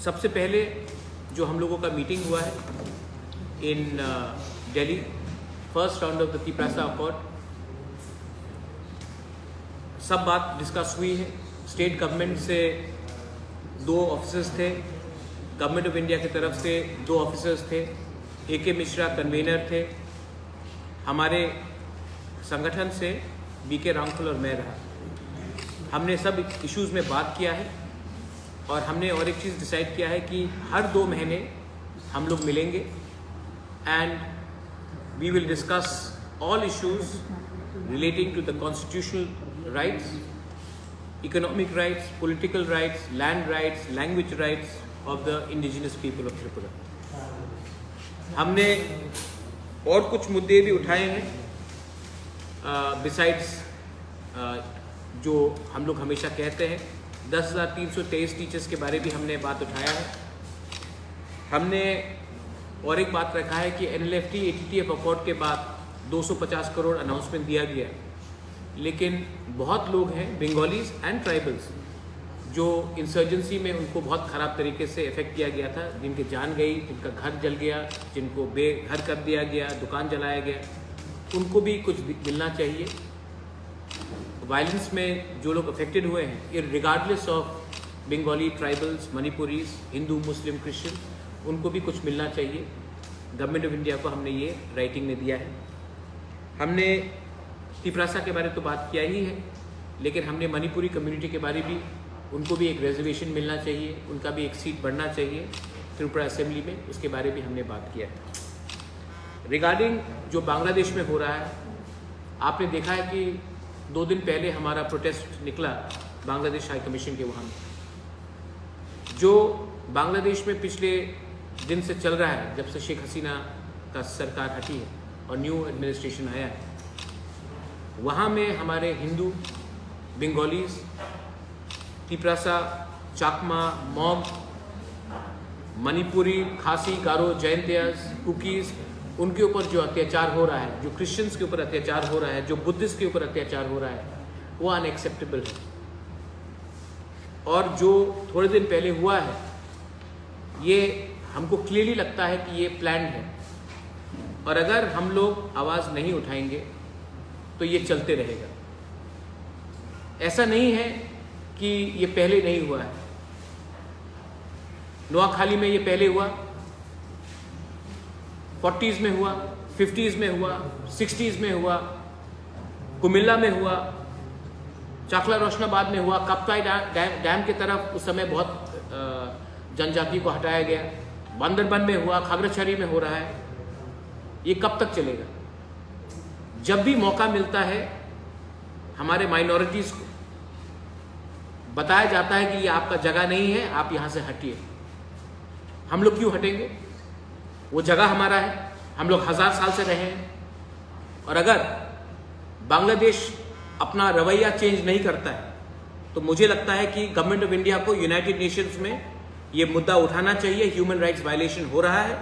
सबसे पहले जो हम लोगों का मीटिंग हुआ है in Delhi, first round of the Tiprasa accord, सब बात डिस्कस हुई है। स्टेट गवर्नमेंट से 2 ऑफिसर्स थे, गवर्नमेंट ऑफ इंडिया की तरफ से 2 ऑफिसर्स थे, AK मिश्रा कन्वीनर थे, हमारे संगठन से BK रामफल और मैं रहा। हमने सब इश्यूज़ में बात किया है और हमने और एक चीज़ डिसाइड किया है कि हर 2 महीने हम लोग मिलेंगे and we will discuss all issues relating to the constitutional rights, economic rights, political rights, land rights, language rights of the indigenous people of Tripura. हमने और कुछ मुद्दे भी उठाए हैं बिसाइड्स जो हम लोग हमेशा कहते हैं। 10,323 टीचर्स के बारे भी हमने बात उठाया है। हमने और एक बात रखा है कि NLFT ATTF अकॉर्ड के बाद 250 करोड़ अनाउंसमेंट दिया गया, लेकिन बहुत लोग हैं बंगालीज एंड ट्राइबल्स जो इंसर्जेंसी में उनको बहुत ख़राब तरीके से इफेक्ट किया गया था, जिनकी जान गई, जिनका घर जल गया, जिनको बेघर कर दिया गया, दुकान जलाया गया, उनको भी कुछ मिलना चाहिए। वायलेंस में जो लोग अफेक्टेड हुए हैं, regardless of Bengali, tribals, Manipuris, Hindu, Muslim, Christian, उनको भी कुछ मिलना चाहिए। गवर्नमेंट ऑफ इंडिया को हमने ये राइटिंग में दिया है। हमने तिप्रासा के बारे तो बात किया ही है, लेकिन हमने मणिपुरी कम्युनिटी के बारे भी, उनको भी एक रिजर्वेशन मिलना चाहिए, उनका भी एक सीट बढ़ना चाहिए त्रिपुरा असेंबली में, उसके बारे भी हमने बात किया है। रिगार्डिंग जो बांग्लादेश में हो रहा है, आपने देखा है कि 2 दिन पहले हमारा प्रोटेस्ट निकला बांग्लादेश हाई कमीशन के वहाँ। जो बांग्लादेश में पिछले दिन से चल रहा है, जब से शेख हसीना का सरकार हटी है और न्यू एडमिनिस्ट्रेशन आया है, वहाँ में हमारे हिंदू, बंगालीज, तिप्रासा, चाकमा, मॉग, मणिपुरी, खासी, गारो, जैंतियास, कुकीज़, उनके ऊपर जो अत्याचार हो रहा है, जो क्रिश्चियंस के ऊपर अत्याचार हो रहा है, जो बुद्धिस्ट के ऊपर अत्याचार हो रहा है, वो अनएक्सेप्टेबल है। और जो थोड़े दिन पहले हुआ है, ये हमको क्लियरली लगता है कि ये प्लान्ड है, और अगर हम लोग आवाज़ नहीं उठाएंगे तो ये चलते रहेगा। ऐसा नहीं है कि ये पहले नहीं हुआ है। नोआखाली में ये पहले हुआ, 40s में हुआ, 50s में हुआ, 60s में हुआ, कुमिल्ला में हुआ, चाकला रोशनाबाद में हुआ, कप्ताई डैम की तरफ उस समय बहुत जनजाति को हटाया गया, बांदरबन में हुआ, खागड़ाछड़ी में हो रहा है। ये कब तक चलेगा? जब भी मौका मिलता है हमारे माइनॉरिटीज़ को बताया जाता है कि ये आपका जगह नहीं है, आप यहाँ से हटिए। हम लोग क्यों हटेंगे? वो जगह हमारा है, हम लोग 1000 साल से रहे हैं। और अगर बांग्लादेश अपना रवैया चेंज नहीं करता है, तो मुझे लगता है कि गवर्नमेंट ऑफ इंडिया को यूनाइटेड नेशंस में ये मुद्दा उठाना चाहिए। ह्यूमन राइट्स वायलेशन हो रहा है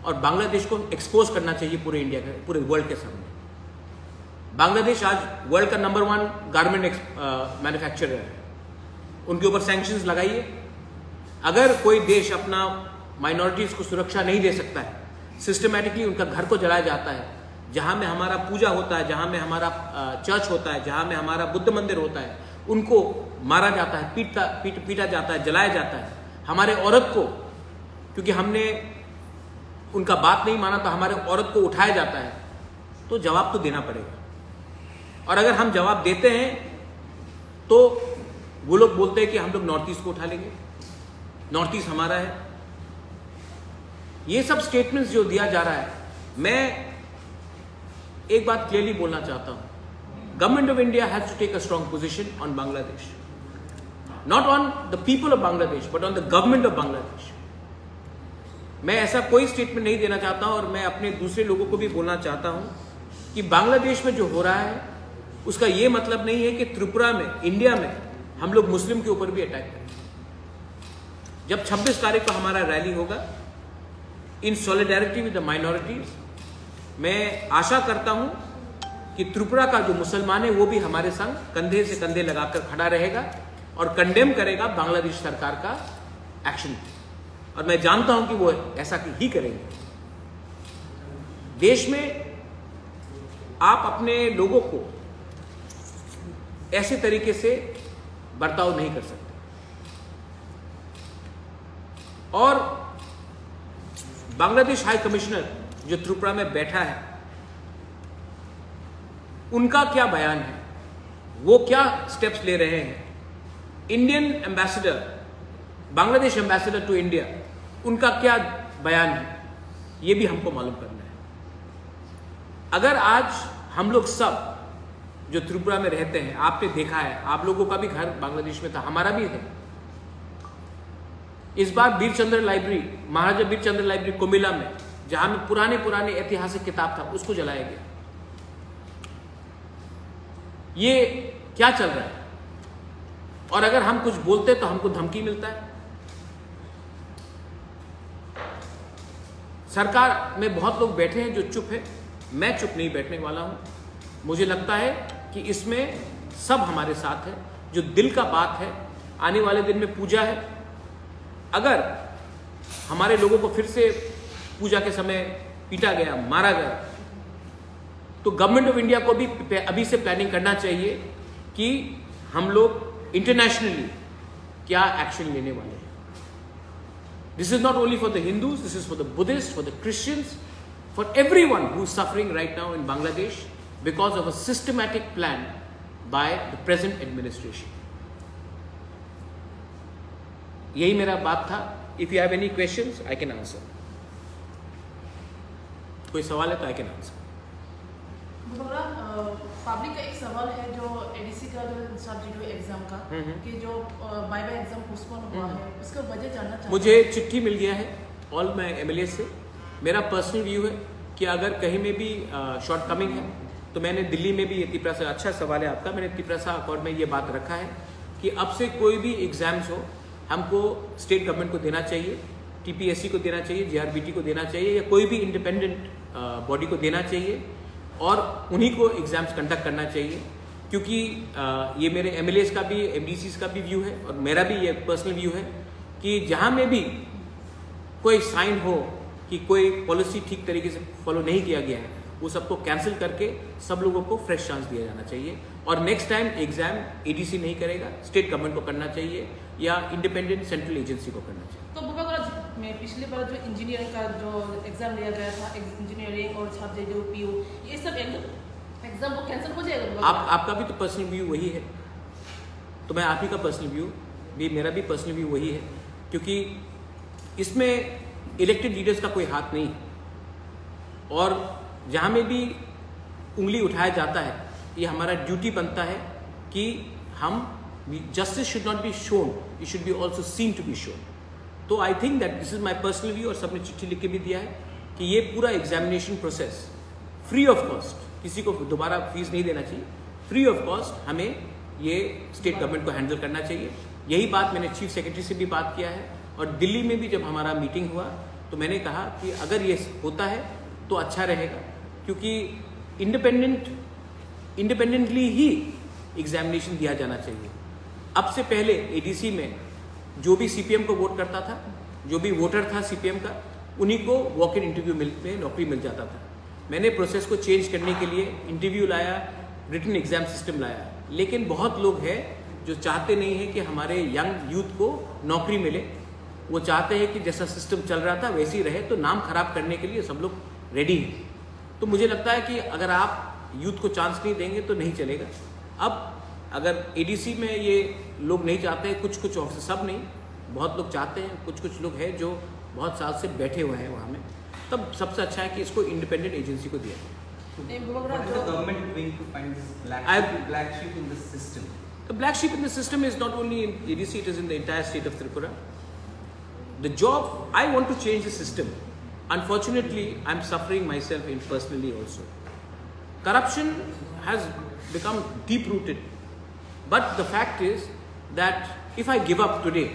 और बांग्लादेश को एक्सपोज करना चाहिए पूरे इंडिया के, पूरे वर्ल्ड के सामने। बांग्लादेश आज वर्ल्ड का नंबर 1 गारमेंट मैन्युफैक्चरर है, उनके ऊपर सैंक्शंस लगाइए। अगर कोई देश अपना माइनॉरिटीज़ को सुरक्षा नहीं दे सकता है, सिस्टमैटिकली उनका घर को जलाया जाता है, जहाँ में हमारा पूजा होता है, जहाँ में हमारा चर्च होता है, जहाँ में हमारा बुद्ध मंदिर होता है, उनको मारा जाता है, पीटा जाता है, जलाया जाता है। हमारे औरत को, क्योंकि हमने उनका बात नहीं माना, तो हमारे औरत को उठाया जाता है, तो जवाब तो देना पड़ेगा। और अगर हम जवाब देते हैं तो वो लोग बोलते हैं कि हम लोग नॉर्थ ईस्ट को उठा लेंगे, नॉर्थ ईस्ट हमारा है। ये सब स्टेटमेंट्स जो दिया जा रहा है, मैं एक बात क्लियरली बोलना चाहता हूं, government of India has to take a strong position on Bangladesh, not on the people of Bangladesh but on the government of Bangladesh. मैं ऐसा कोई स्टेटमेंट नहीं देना चाहता हूं, और मैं अपने दूसरे लोगों को भी बोलना चाहता हूं कि बांग्लादेश में जो हो रहा है उसका ये मतलब नहीं है कि त्रिपुरा में, इंडिया में हम लोग मुस्लिम के ऊपर भी अटैक करें। जब 26 तारीख को हमारा रैली होगा इन सॉलिडारिटी विद द माइनॉरिटीज, मैं आशा करता हूं कि त्रिपुरा का जो मुसलमान है वो भी हमारे संग कंधे से कंधे लगाकर खड़ा रहेगा और कंडेम करेगा बांग्लादेश सरकार का एक्शन। और मैं जानता हूं कि वो ऐसा ही करेंगे। देश में आप अपने लोगों को ऐसे तरीके से बर्ताव नहीं कर सकते। और बांग्लादेश हाई कमिश्नर जो त्रिपुरा में बैठा है, उनका क्या बयान है, वो क्या स्टेप्स ले रहे हैं। Indian ambassador, Bangladesh ambassador to India, उनका क्या बयान है, ये भी हमको मालूम करना है। अगर आज हम लोग सब जो त्रिपुरा में रहते हैं, आपने देखा है, आप लोगों का भी घर बांग्लादेश में था, हमारा भी है। इस बार बीरचंद्र लाइब्रेरी, महाराजा बीरचंद्र लाइब्रेरी कोमिला में, जहां में पुराने ऐतिहासिक किताब था, उसको जलाया गया। ये क्या चल रहा है? और अगर हम कुछ बोलते तो हमको धमकी मिलता है। सरकार में बहुत लोग बैठे हैं जो चुप है, मैं चुप नहीं बैठने वाला हूं। मुझे लगता है कि इसमें सब हमारे साथ है, जो दिल का बात है। आने वाले दिन में पूजा है, अगर हमारे लोगों को फिर से पूजा के समय पीटा गया, मारा गया, तो गवर्नमेंट ऑफ इंडिया को भी अभी से प्लानिंग करना चाहिए कि हम लोग इंटरनेशनली क्या एक्शन लेने वाले हैं। This is not only for the Hindus, this is for the Buddhist, for the Christians, for everyone who is suffering right now in Bangladesh because of a systematic plan by the present administration. यही मेरा बात था। If you have any questions I can answer. कोई सवाल है तो I can answer. Public का एक सवाल है जो एडीसी का सब्जेक्ट एग्जाम का कि जो बाय एग्जाम पोस्टपोन हुआ है, उसका वजह जानना चाहते हैं। मुझे चिट्ठी मिल गया है ऑल माय एमएलए से। मेरा पर्सनल व्यू है कि अगर कहीं में भी शॉर्ट कमिंग है तो मैंने दिल्ली में भी त्रिपुरा, अच्छा सवाल है आपका, मैंने त्रिपुरा अकॉर्ड में ये बात रखा है कि अब से कोई भी एग्जाम्स हो हमको स्टेट गवर्नमेंट को देना चाहिए, टीपीएससी को देना चाहिए, जीआरबीटी को देना चाहिए, या कोई भी इंडिपेंडेंट बॉडी को देना चाहिए और उन्हीं को एग्जाम्स कंडक्ट करना चाहिए। क्योंकि ये मेरे एमएलएस का भी, एमडीसीज का भी व्यू है और मेरा भी ये पर्सनल व्यू है कि जहां में भी कोई साइन हो कि कोई पॉलिसी ठीक तरीके से फॉलो नहीं किया गया है, वो सबको कैंसिल करके सब लोगों को फ्रेश चांस दिया जाना चाहिए। और नेक्स्ट टाइम एग्जाम एडीसी नहीं करेगा, स्टेट गवर्नमेंट को करना चाहिए या इंडिपेंडेंट सेंट्रल एजेंसी को करना चाहिए। तो बुबागराज में पिछले बार जो इंजीनियरिंग का जो एग्जाम लिया गया था, इंजीनियरिंग और सब्जेक्ट जो पीयू, ये सब एग्जाम को कैंसिल हो जाएगा? आपका भी तो पर्सनल व्यू वही है, तो मैं आप ही का पर्सनल व्यू भी, मेरा भी पर्सनल व्यू वही है, क्योंकि इसमें इलेक्टेड लीडर्स का कोई हाथ नहीं है। और जहां में भी उंगली उठाया जाता है, ये हमारा ड्यूटी बनता है कि हम justice should not be shown, it should be also seen to be shown. तो I think that this is my personal view, और सबने चिट्ठी लिख के भी दिया है कि ये पूरा examination process free of cost, किसी को दोबारा फीस नहीं देना चाहिए, फ्री ऑफ कॉस्ट हमें ये स्टेट गवर्नमेंट को हैंडल करना चाहिए। यही बात मैंने चीफ सेक्रेटरी से भी बात किया है, और दिल्ली में भी जब हमारा मीटिंग हुआ तो मैंने कहा कि अगर ये होता है तो अच्छा रहेगा, क्योंकि इंडिपेंडेंटली ही एग्जामिनेशन दिया जाना चाहिए। अब से पहले एडीसी में जो भी सीपीएम को वोट करता था, जो भी वोटर था सीपीएम का, उन्हीं को वॉक इन इंटरव्यू में नौकरी मिल जाता था। मैंने प्रोसेस को चेंज करने के लिए इंटरव्यू लाया, रिटन एग्जाम सिस्टम लाया, लेकिन बहुत लोग हैं जो चाहते नहीं है कि हमारे यंग यूथ को नौकरी मिले। वो चाहते हैं कि जैसा सिस्टम चल रहा था वैसे ही रहे, तो नाम खराब करने के लिए सब लोग रेडी हैं। तो मुझे लगता है कि अगर आप यूथ को चांस नहीं देंगे तो नहीं चलेगा। अब अगर एडीसी में ये लोग नहीं चाहते हैं, कुछ ऑफिसर, सब नहीं, बहुत लोग चाहते हैं, कुछ लोग हैं जो बहुत साल से बैठे हुए हैं वहाँ में, तब सबसे अच्छा है कि इसको इंडिपेंडेंट एजेंसी को दिया जाए। The black sheep in the system is not only in EDC, it is in the entire state of Tripura. The job, I want to change the system. Unfortunately, I'm suffering myself personally also. Corruption has become deep-rooted. But the fact is that if I give up today,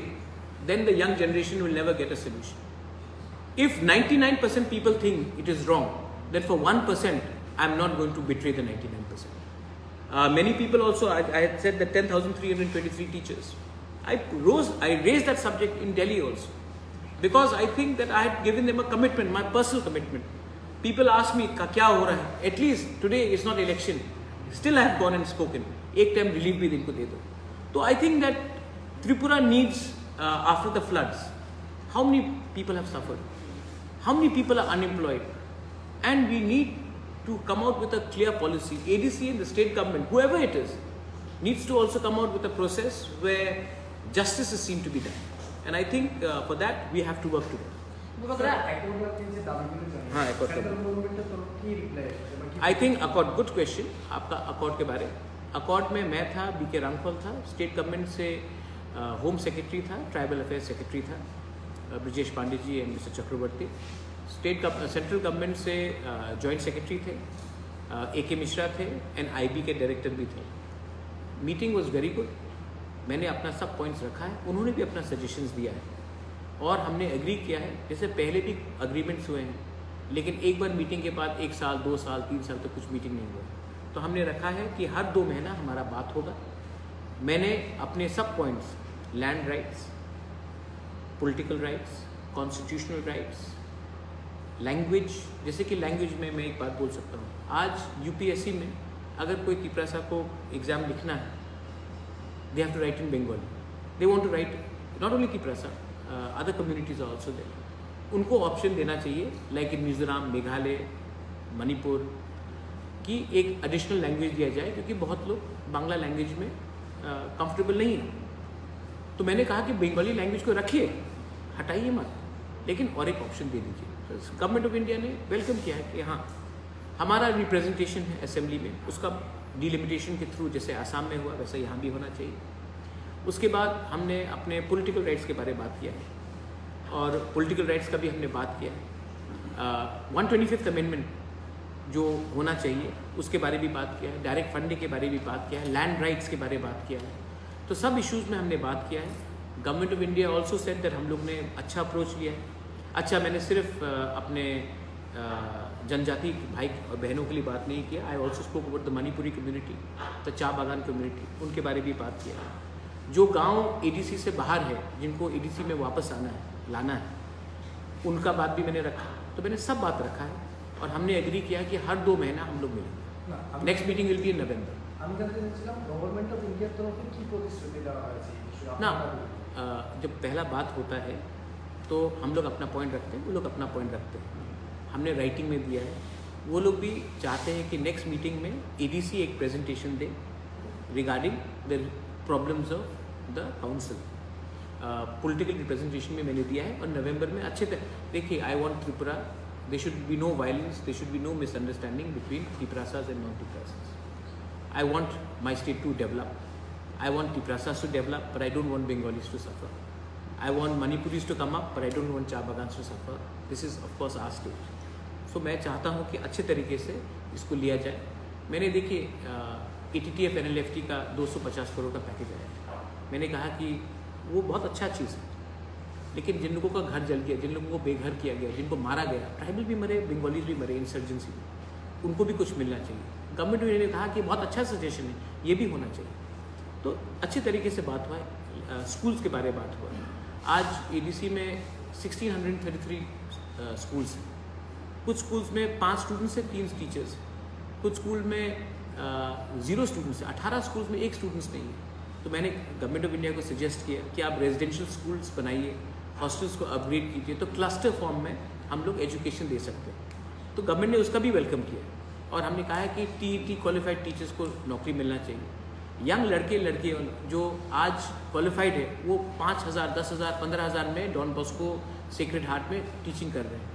then the young generation will never get a solution. If 99% people think it is wrong, then for 1%, I'm not going to betray the 99%. Many people also, I had said that 10,323 teachers. I raised that subject in Delhi also. because I think that I had given them a commitment, my personal commitment. People ask me क्या हो रहा है? At least today is not election. Still I have gone and spoken. एक time relief भी इनको दे दो. So I think that Tripura needs after the floods. How many people have suffered? How many people are unemployed? And we need to come out with a clear policy. ADC and the state government, whoever it is, needs to also come out with a process where justice is seen to be done. And I think for that we have to work together. I think accord, good question. आपका accord के बारे. Accord में मैं था, BK Ramphal था, state government से home secretary था, tribal affairs secretary था, Brajesh Pandey ji and mister Chakraborty. Central government से जॉइंट सेक्रेटरी थे, AK मिश्रा थे एंड IB के डायरेक्टर भी थे. Meeting was very good. मैंने अपना सब पॉइंट्स रखा है, उन्होंने भी अपना सजेशंस दिया है और हमने एग्री किया है. जैसे पहले भी अग्रीमेंट्स हुए हैं, लेकिन एक बार मीटिंग के बाद 1 साल 2 साल 3 साल तक कुछ मीटिंग नहीं हुआ. तो हमने रखा है कि हर 2 महीना हमारा बात होगा. मैंने अपने सब points, land rights, political rights, constitutional rights, language, जैसे कि लैंग्वेज में मैं एक बात बोल सकता हूँ. आज UPSC में अगर कोई तिपरासा को एग्ज़ाम लिखना है, they have to write in Bengali. They want to write, not only Tiprasa, other communities are also there. उनको ऑप्शन देना चाहिए, लाइक इन मिजोरम, मेघालय, मणिपुर, की एक एडिशनल लैंग्वेज दिया जाए, क्योंकि बहुत लोग बांग्ला लैंग्वेज में कंफर्टेबल नहीं है. तो मैंने कहा कि बंगाली लैंग्वेज को रखिए, हटाइए मत, लेकिन और एक ऑप्शन दे दीजिए. गवर्नमेंट ऑफ इंडिया ने वेलकम किया है कि हाँ, हमारा रिप्रेजेंटेशन है असेंबली में, उसका डिलिमिटेशन के थ्रू जैसे आसाम में हुआ वैसा यहाँ भी होना चाहिए. उसके बाद हमने अपने पॉलिटिकल राइट्स के बारे में बात किया है, और पॉलिटिकल राइट्स का भी हमने बात किया है. 125th अमेंडमेंट जो होना चाहिए उसके बारे में भी बात किया है, डायरेक्ट फंडिंग के बारे में भी बात किया है, लैंड राइट्स के बारे में बात किया है. तो सब इश्यूज़ में हमने बात किया है. Government of India also said that हम लोग ने अच्छा अप्रोच लिया है. अच्छा, मैंने सिर्फ अपने जनजाति भाई और बहनों के लिए बात नहीं किया. I also spoke about the Manipuri community, the चा बागान कम्युनिटी, उनके बारे में भी बात किया है. जो गांव ADC से बाहर है, जिनको ADC में वापस आना है, लाना है, उनका बात भी मैंने रखा. तो मैंने सब बात रखा है और हमने एग्री किया कि हर 2 महीना हम लोग मिलेंगे. Next meeting will be in November. ना जब पहला बात होता है तो हम लोग अपना पॉइंट रखते हैं, वो लोग अपना पॉइंट रखते हैं. हमने राइटिंग में दिया है. वो लोग भी चाहते हैं कि नेक्स्ट मीटिंग में ADC एक presentation they regarding the problems of the council. Political representation में मैंने दिया है और नवंबर में अच्छे तरह देखिए. I want Tripura, there should be no violence, there should be no misunderstanding between Tiprasas and non-Tiprasas. I want my state to develop. I want Tiprasas to develop, but I don't want Bengalis to suffer. I want Manipuris to come up, but I don't want Cha Bagans to suffer. This is of course our state. So मैं चाहता हूँ कि अच्छे तरीके से इसको लिया जाए. मैंने देखिए ATTF NLFT का 250 करोड़ का पैकेज आया. मैंने कहा कि वो बहुत अच्छा चीज़ है, लेकिन जिन लोगों का घर जल गया, जिन लोगों को बेघर किया गया, जिनको मारा गया, ट्राइबल भी मरे, बंगालीज भी मरे इंसर्जेंसी में, उनको भी कुछ मिलना चाहिए. गवर्नमेंट ने कहा कि बहुत अच्छा सजेशन है, ये भी होना चाहिए. तो अच्छे तरीके से बात हुआ है. स्कूल्स के बारे में बात हुआ है. आज ADC में 1633 स्कूल्स हैं. कुछ स्कूल्स में 5 स्टूडेंट्स हैं, 3 टीचर्स. कुछ स्कूल में 0 स्टूडेंट्स हैं. 18 स्कूल्स में 1 स्टूडेंट्स नहीं है. तो मैंने गवर्नमेंट ऑफ इंडिया को सजेस्ट किया कि आप रेजिडेंशियल स्कूल्स बनाइए, हॉस्टल्स को अपग्रेड कीजिए, तो क्लस्टर फॉर्म में हम लोग एजुकेशन दे सकते हैं. तो गवर्नमेंट ने उसका भी वेलकम किया और हमने कहा है कि TET क्वालिफाइड टीचर्स को नौकरी मिलना चाहिए. यंग लड़के लड़कियाँ जो आज क्वालिफाइड है, वो 5,000, 10,000, 15,000 में डॉन बॉस्को सेक्रेड हार्ट में टीचिंग कर रहे हैं.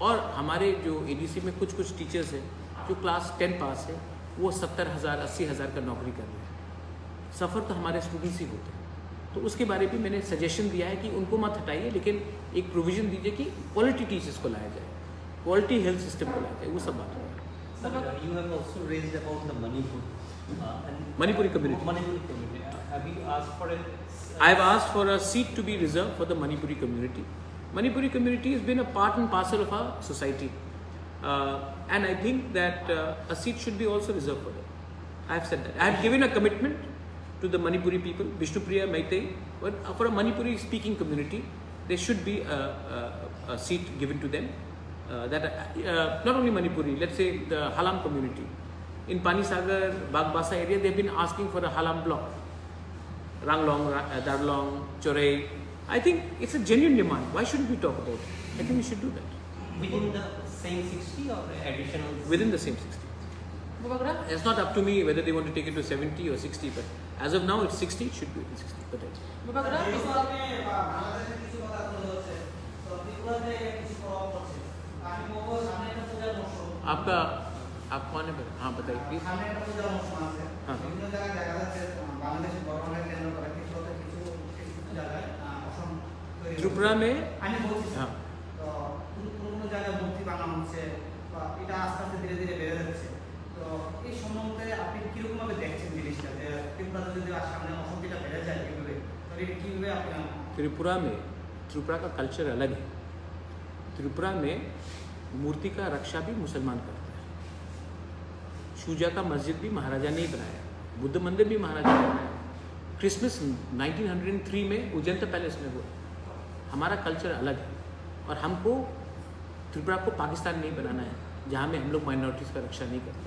और हमारे जो ADC में कुछ टीचर्स हैं जो क्लास 10 पास है, वो 70,000, 80,000 का नौकरी कर रहे हैं. सफ़र तो हमारे स्टूडेंट्स ही होते हैं. तो उसके बारे में मैंने सजेशन दिया है कि उनको मत हटाइए, लेकिन एक प्रोविज़न दीजिए कि क्वालिटी टीचर्स को लाया जाए, क्वालिटी हेल्थ सिस्टम को लाया जाए. वो सब बात है. You have also raised about the Manipur. Manipuri community. Manipuri community. Have you asked for a? I have asked for a seat to be reserved for the Manipuri community. Manipuri community has been a part and parcel of our society, and I think that a seat should be also reserved for them. I have said that. I have given a commitment to the Manipuri people, Vishnupriya Maitai, but for a Manipuri speaking community, there should be a seat given to them. Not only Manipuri, let's say the Halam community. In Panisagar, Bagbasa area, they've been asking for a Halam block. Ranglong, Darlong, Chorei. I think it's a genuine demand. Why shouldn't we talk about it? I think we should do that. Within the same 60 or additional? Within the same 60. Bubagra? It's not up to me whether they want to take it to 70 or 60, but as of now it's 60, it should be 60. But Bubagra? आपका आप कौन है? हाँ बताइए please. Tripura में हाँ त्रिपुरा का culture अलग है। त्रिपुरा में मूर्ति का रक्षा भी मुसलमान करता है। शूजा का मस्जिद भी महाराजा ने ही बनाया, बुद्ध मंदिर भी महाराजा ने बनाया। क्रिसमस 1903 में उजैन पैलेस में हुआ। हमारा कल्चर अलग है और हमको त्रिपुरा को पाकिस्तान नहीं बनाना है जहाँ में हम लोग माइनॉरिटीज़ का रक्षा नहीं करते।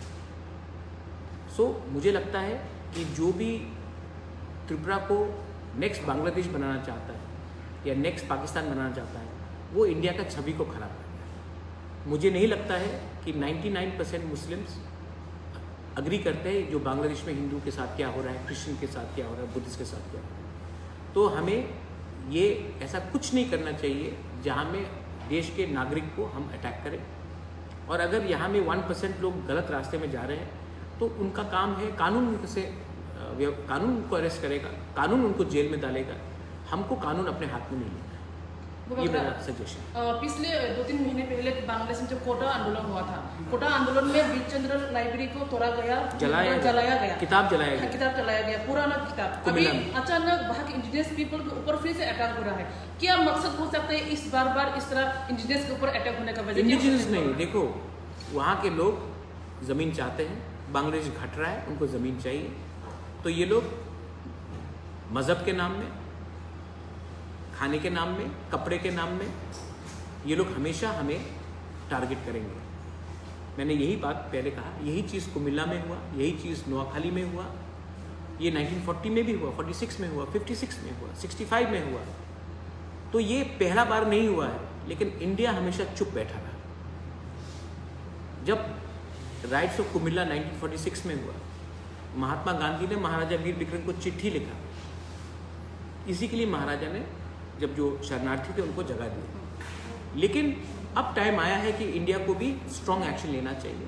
सो मुझे लगता है कि जो भी त्रिपुरा को नेक्स्ट बांग्लादेश बनाना चाहता है या नेक्स्ट पाकिस्तान बनाना चाहता है, वो इंडिया का छवि को खराब करता है। मुझे नहीं लगता है कि 99% मुस्लिम्स अग्री करते हैं जो बांग्लादेश में हिंदू के साथ क्या हो रहा है, क्रिश्चियन के साथ क्या हो रहा है, बुद्धिस्ट के साथ क्या हो रहा है। तो हमें ये ऐसा कुछ नहीं करना चाहिए जहाँ में देश के नागरिक को हम अटैक करें। और अगर यहाँ में 1% लोग गलत रास्ते में जा रहे हैं तो उनका काम है, कानून उनको अरेस्ट करेगा, कानून उनको जेल में डालेगा। हमको कानून अपने हाथ में नहीं लेना है, ये मेरा सजेशन। पिछले 2-3 महीने पहले बांग्लादेश में जब कोटा आंदोलन हुआ था, कोटा आंदोलन में बीरचंद्र लाइब्रेरी को तोड़ा गया, जलाया गया, किताब जलाया गया, पुराना किताब। अभी अचानक वहाँ के इंडिजिनस पीपल के ऊपर फिर से अटैक हो रहा है। क्या मकसद हो सकता है इस बार इस तरह इंडिजिनस के ऊपर अटैक होने का वजह? इंडिजिनस नहीं, देखो वहाँ के लोग ज़मीन चाहते हैं, बांग्लादेश घट रहा है, उनको ज़मीन चाहिए। तो ये लोग मज़हब के नाम में, खाने के नाम में, कपड़े के नाम में, ये लोग हमेशा हमें टारगेट करेंगे। मैंने यही बात पहले कहा, यही चीज़ कुमिल्ला में हुआ, यही चीज़ नोआखाली में हुआ, ये 1940 में भी हुआ, 46 में हुआ, 56 में हुआ, 65 में हुआ। तो ये पहला बार नहीं हुआ है, लेकिन इंडिया हमेशा चुप बैठा रहा। जब राइट्स ऑफ कुमिल्ला 1946 में हुआ, महात्मा गांधी ने महाराजा वीर विक्रम को चिट्ठी लिखा। इसी के लिए महाराजा ने जब जो शरणार्थी थे उनको जगह दी। लेकिन अब टाइम आया है कि इंडिया को भी स्ट्रॉन्ग एक्शन लेना चाहिए,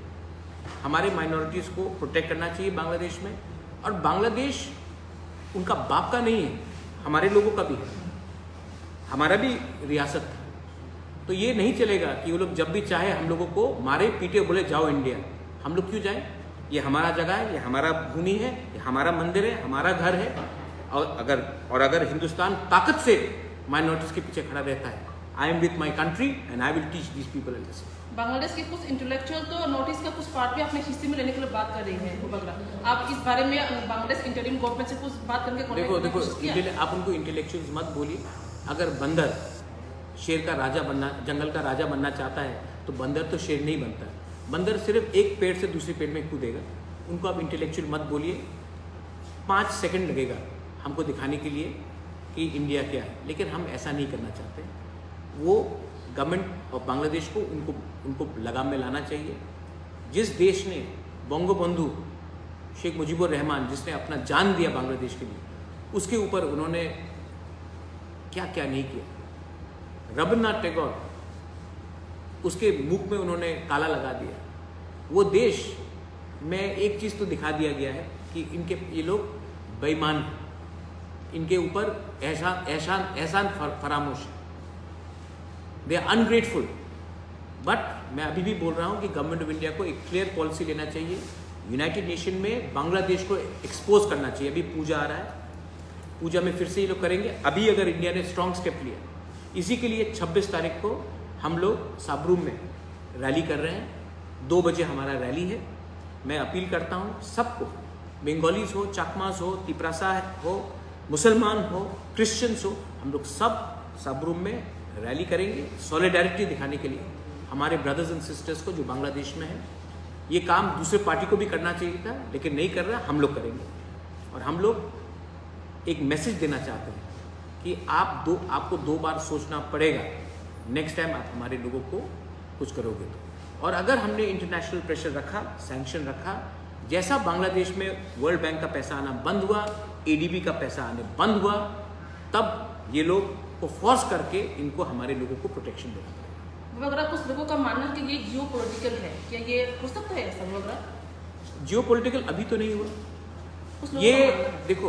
हमारे माइनॉरिटीज़ को प्रोटेक्ट करना चाहिए बांग्लादेश में। और बांग्लादेश उनका बाप का नहीं है, हमारे लोगों का भी है, हमारा भी रियासत था। तो ये नहीं चलेगा कि वो लोग जब भी चाहे हम लोगों को मारे पीटे, बोले जाओ इंडिया। हम लोग क्यों जाए? ये हमारा जगह है, ये हमारा भूमि है, ये हमारा मंदिर है, हमारा घर है। और अगर हिंदुस्तान ताकत से माइनॉरिटीज़ के पीछे खड़ा रहता है, I am with my country and I will teach these people in this. Bangladesh के कुछ इंटेलेक्चुअल तो नोटिस का कुछ पार्ट भी अपने हिस्से में लेने के लिए बात कर रही है। बुबगरा, आप इस बारे में बांग्लादेश इंटरिम गवर्नमेंट से कुछ बात करके देखो आप उनको इंटेलेक्चुअल्स मत बोलिए। अगर बंदर शेर का राजा बनना, जंगल का राजा बनना चाहता है तो बंदर तो शेर नहीं बनता है। बंदर सिर्फ एक पेड़ से दूसरे पेड़ में कूदेगा। उनको आप इंटेलेक्चुअल मत बोलिए। 5 सेकंड लगेगा हमको दिखाने के लिए कि इंडिया क्या है, लेकिन हम ऐसा नहीं करना चाहते। वो गवर्नमेंट ऑफ बांग्लादेश को उनको लगाम में लाना चाहिए। जिस देश ने बंगबंधु शेख मुजीबुर रहमान, जिसने अपना जान दिया बांग्लादेश के लिए, उसके ऊपर उन्होंने क्या क्या नहीं किया। रविन्द्रनाथ टैगोर, उसके मुख में उन्होंने काला लगा दिया। वो देश में एक चीज़ तो दिखा दिया गया है कि ये लोग बेईमान हैं, इनके ऊपर एहसान फरामोश, दे आर अनग्रेटफुल। बट मैं अभी भी बोल रहा हूँ कि गवर्नमेंट ऑफ इंडिया को एक क्लियर पॉलिसी लेना चाहिए। यूनाइटेड नेशन में बांग्लादेश को एक्सपोज करना चाहिए। अभी पूजा आ रहा है, पूजा में फिर से ये लोग करेंगे। अभी अगर इंडिया ने स्ट्रॉन्ग स्टेप लिया, इसी के लिए 26 तारीख को हम लोग साबरूम में रैली कर रहे हैं। 2 बजे हमारा रैली है। मैं अपील करता हूँ सबको, बंगालीज हो, चाकमास हो, तिपरासा हो, मुसलमान हो, क्रिश्चियंस हो, हम लोग सब सब रूम में रैली करेंगे सॉलिडारिटी दिखाने के लिए हमारे ब्रदर्स एंड सिस्टर्स को जो बांग्लादेश में है। ये काम दूसरे पार्टी को भी करना चाहिए था, लेकिन नहीं कर रहा, हम लोग करेंगे। और हम लोग एक मैसेज देना चाहते हैं कि आपको 2 बार सोचना पड़ेगा नेक्स्ट टाइम आप हमारे लोगों को कुछ करोगे तो। और अगर हमने इंटरनेशनल प्रेशर रखा, सैंक्शन रखा, जैसा बांग्लादेश में वर्ल्ड बैंक का पैसा आना बंद हुआ, एडीबी का पैसा आने बंद हुआ, तब ये लोग को फोर्स करके इनको हमारे लोगों को प्रोटेक्शन देना पड़ेगा। वगैरह कुछ लोगों का मानना है कि ये जियो पॉलिटिकल है, क्या ये हो सकता है ऐसा वगैरह? जियो पॉलिटिकल अभी तो नहीं हुआ। ये देखो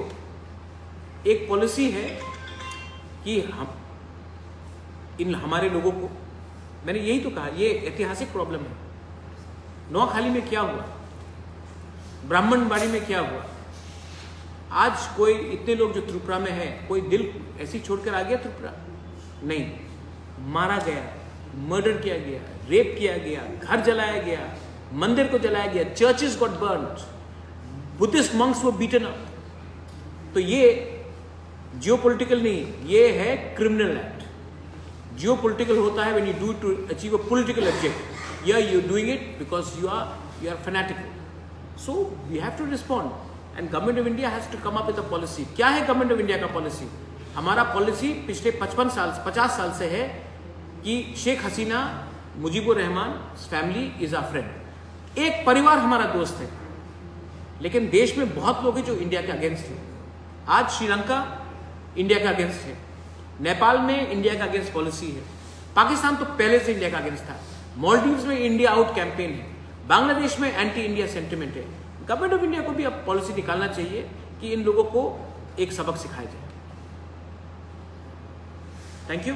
एक पॉलिसी है कि हम हमारे लोगों को, मैंने यही तो कहा, ये ऐतिहासिक प्रॉब्लम है। नोआखाली में क्या हुआ, ब्राह्मणबाड़ी में क्या हुआ, आज कोई इतने लोग जो त्रिपुरा में है, कोई दिल ऐसी छोड़कर आ गया त्रिपुरा? नहीं, मारा गया, मर्डर किया गया, रेप किया गया, घर जलाया गया, मंदिर को जलाया गया, churches got burned, Buddhist monks were beaten up. तो ये जियोपॉलिटिकल नहीं, ये है क्रिमिनल एक्ट। जियोपॉलिटिकल होता है when you do it to achieve a political object, या you doing it because you are fanatical. So we have to respond and government of India has to come up with a policy. क्या है government of India का policy? हमारा policy पिछले 50 साल से है कि Sheikh Hasina, Mujibur Rahman family is our friend. एक परिवार हमारा दोस्त है, लेकिन देश में बहुत लोग हैं जो इंडिया के अगेंस्ट है। आज श्रीलंका इंडिया के अगेंस्ट है, नेपाल में इंडिया का अगेंस्ट पॉलिसी है, पाकिस्तान तो पहले से इंडिया का अगेंस्ट था, मालदीव्स में इंडिया आउट कैंपेन है, बांग्लादेश में एंटी इंडिया सेंटिमेंट है। गवर्नमेंट ऑफ इंडिया को भी अब पॉलिसी निकालना चाहिए कि इन लोगों को एक सबक सिखाया जाए। Thank you.